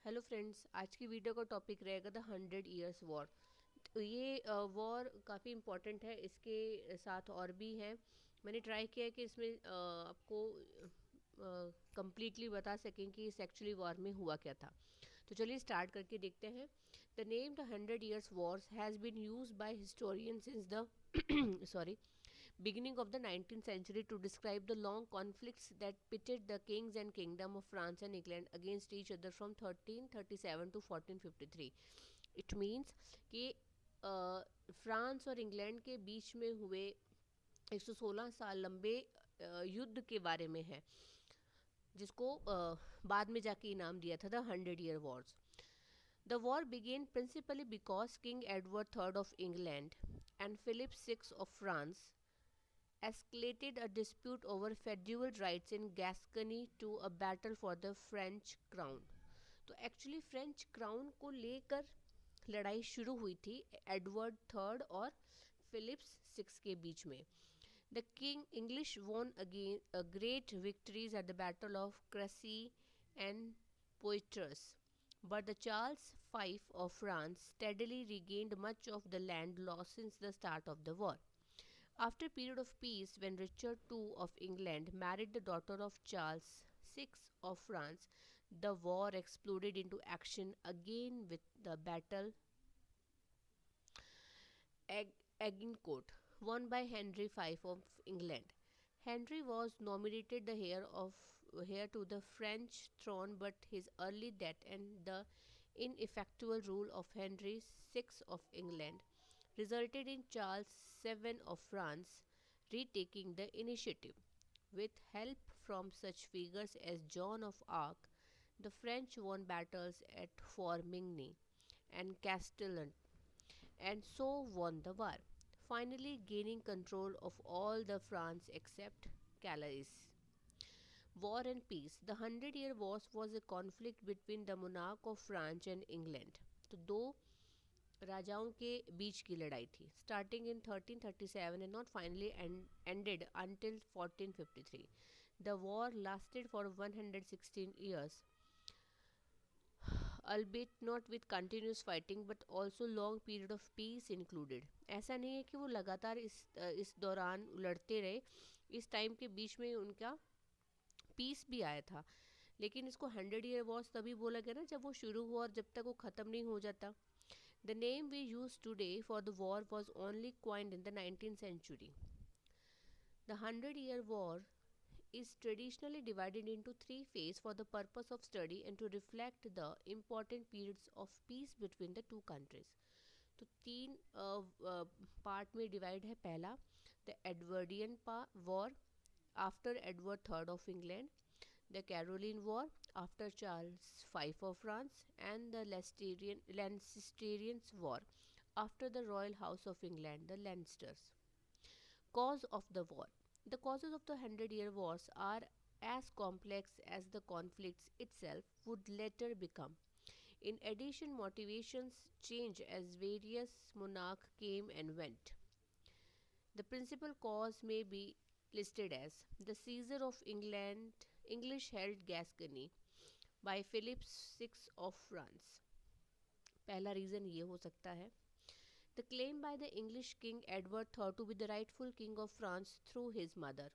Hello friends, आज की video का टॉपिक रहेगा द 100 ईयर्स वॉर। तो ये वॉर काफ़ी इम्पोर्टेंट है। इसके साथ और भी हैं। मैंने ट्राई किया है कि इसमें आपको कंप्लीटली बता सकें कि इस एक्चुअली वॉर में हुआ क्या था। तो चलिए स्टार्ट करके देखते हैं। The name the 100 years wars has been use by historian since the sorry beginning of the 19th century to describe the long conflicts that pitted the kings and kingdom of France and England against each other from 1337 to 1453. It means कि France और England के बीच में हुए 116 साल लंबे युद्ध के बारे में है, जिसको बाद में जाके इनाम दिया था the 100 year Wars. The war began principally because King Edward III of England and Philip VI of France escalated a dispute over feudal rights in Gascony to a battle for the French crown. तो actually French crown को लेकर लड़ाई शुरू हुई थी Edward third और Philips six के बीच में. The king English won again great victories at the battle of Crecy and Poitiers, but the Charles V of France steadily regained much of the land lost since the start of the war. After a period of peace, when Richard II of England married the daughter of Charles VI of France, the war exploded into action again with the battle Agincourt, won by Henry V of England. Henry was nominated the heir to the French throne, but his early death and the ineffectual rule of Henry VI of England resulted in Charles VII of France retaking the initiative. With help from such figures as Joan of Arc, the French won battles at Formigny and Castellon and so won the war, finally gaining control of all the France except Calais. War and Peace. The 100 Year Wars was a conflict between the monarch of France and England. तो दो राजाओं के बीच की लड़ाई थी, starting in 1337 and not finally ended until 1453. The war lasted for 116 years, albeit not with continuous fighting but also long period of peace included. ऐसा नहीं है कि वो लगातार इस दौरान लड़ते रहे. इस टाइम के बीच में उनका पीस भी आया था, लेकिन इसको 100 ईयर वॉर्स तभी बोला गया ना जब वो शुरू हुआ और जब तक वो ख़त्म नहीं हो जाता. The name we use today for the war was only coined in the 19th century. The 100 Year War is traditionally divided into three phases for the purpose of study and to reflect the important periods of peace between the two countries. तो तीन part में divide है. पहला the Edwardian war after Edward third of England, the Caroline war after Charles V of France, and the Lancastrian War after the Royal House of England, the Lancasters. Cause of the war. The causes of the 100 Year Wars are as complex as the conflicts itself would later become. In addition, motivations change as various monarchs came and went. The principal cause may be listed as the seizure of England, English held Gascony by Philip VI of France. पहला reason ये हो सकता है. The claim by the English king Edward III to be the rightful king of France through his mother.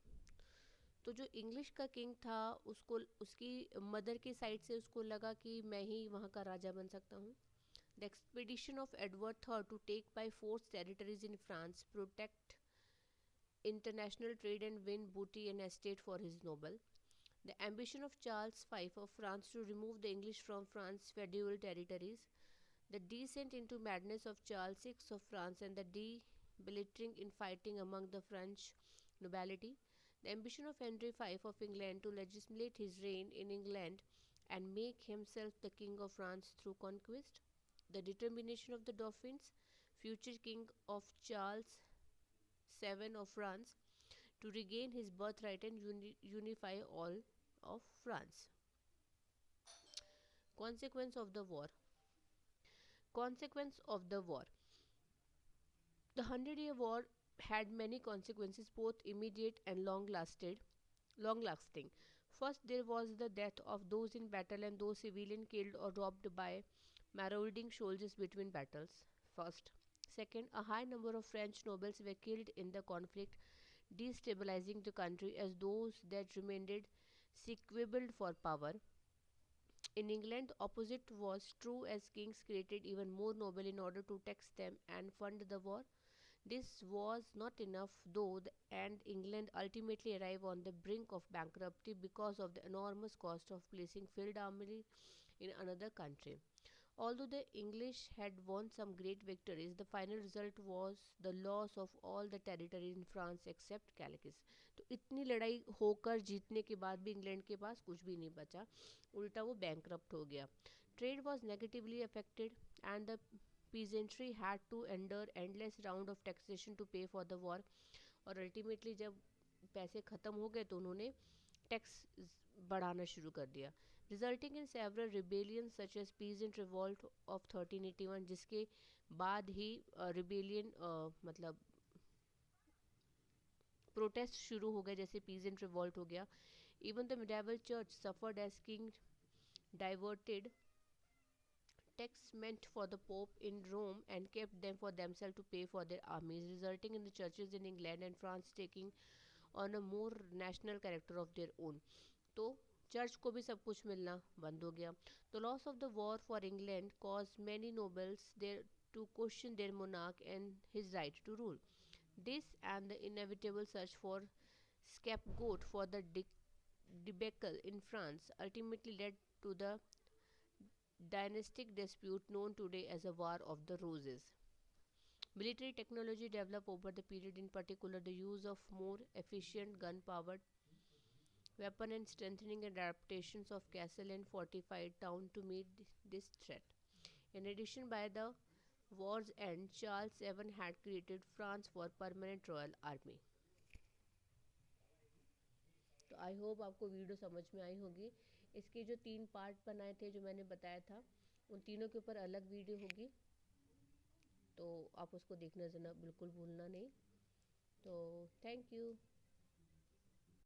तो जो English का king था उसको उसकी मदर की साइड से उसको लगा कि मैं ही वहाँ का राजा बन सकता हूँ. The expedition of Edward III to take by force territories in France, protect international trade and win booty and estate for his noble. The ambition of Charles V of France to remove the English from France's feudal territories. The descent into madness of Charles VI of France and the debilitating infighting among the French nobility. The ambition of Henry V of England to legitimate his reign in England and make himself the king of France through conquest. The determination of the Dauphins, future king of Charles VII of France, to regain his birthright and unify all of France. Consequence of the war. Consequence of the war. The 100 Year War had many consequences, both immediate and long lasting. First, there was the death of those in battle and those civilian killed or robbed by marauding soldiers between battles. First. Second, a high number of French nobles were killed in the conflict, destabilizing the country as those that remained sequebled for power. In England, the opposite was true as kings created even more noble in order to tax them and fund the war. This was not enough, though, and England ultimately arrived on the brink of bankruptcy because of the enormous cost of placing field army in another country. Although the English had won some great victories, the final result was the loss of all the territory in France except Calais. तो इतनी लड़ाई होकर जीतने के बाद भी England के पास कुछ भी नहीं बचा, उल्टा वो बैंकरप्ट हो गया. Trade was negatively affected and the peasantry had to endure endless round of taxation to pay for the war. और अल्टीमेटली जब पैसे ख़त्म हो गए तो उन्होंने टैक्स बढ़ाना शुरू कर दिया, resulting in several rebellion such as peasant revolt of 1381, जिसके बाद ही रिबेलियन मतलब प्रोटेस्ट शुरू हो गए, जैसे पीजेंट रिवॉल्ट हो गया. Even the medieval church suffered as king diverted tax meant for the Pope in Rome and kept them for themselves to pay for their armies, resulting in the churches in England and France taking on a more national character of their own. तो church को भी सब कुछ मिलना बंद हो गया. The loss of the war for England caused many nobles there to question their monarch and his right to rule. This and the inevitable search for scapegoat for the debacle in France ultimately led to the dynastic dispute known today as the War of the Roses. Military technology developed over the period, in particular the use of more efficient gun-powered weapon and strengthening and adaptations of castle and fortified town to meet this threat. In addition, by the war's end, Charles VII had created France for permanent royal army. तो I hope आपको video समझ में आई होगी. इसके जो 3 part बनाए थे जो मैंने बताया था, उन तीनों के ऊपर अलग वीडियो होगी, तो आप उसको देखना जना बिल्कुल भूलना नहीं. तो थैंक यू.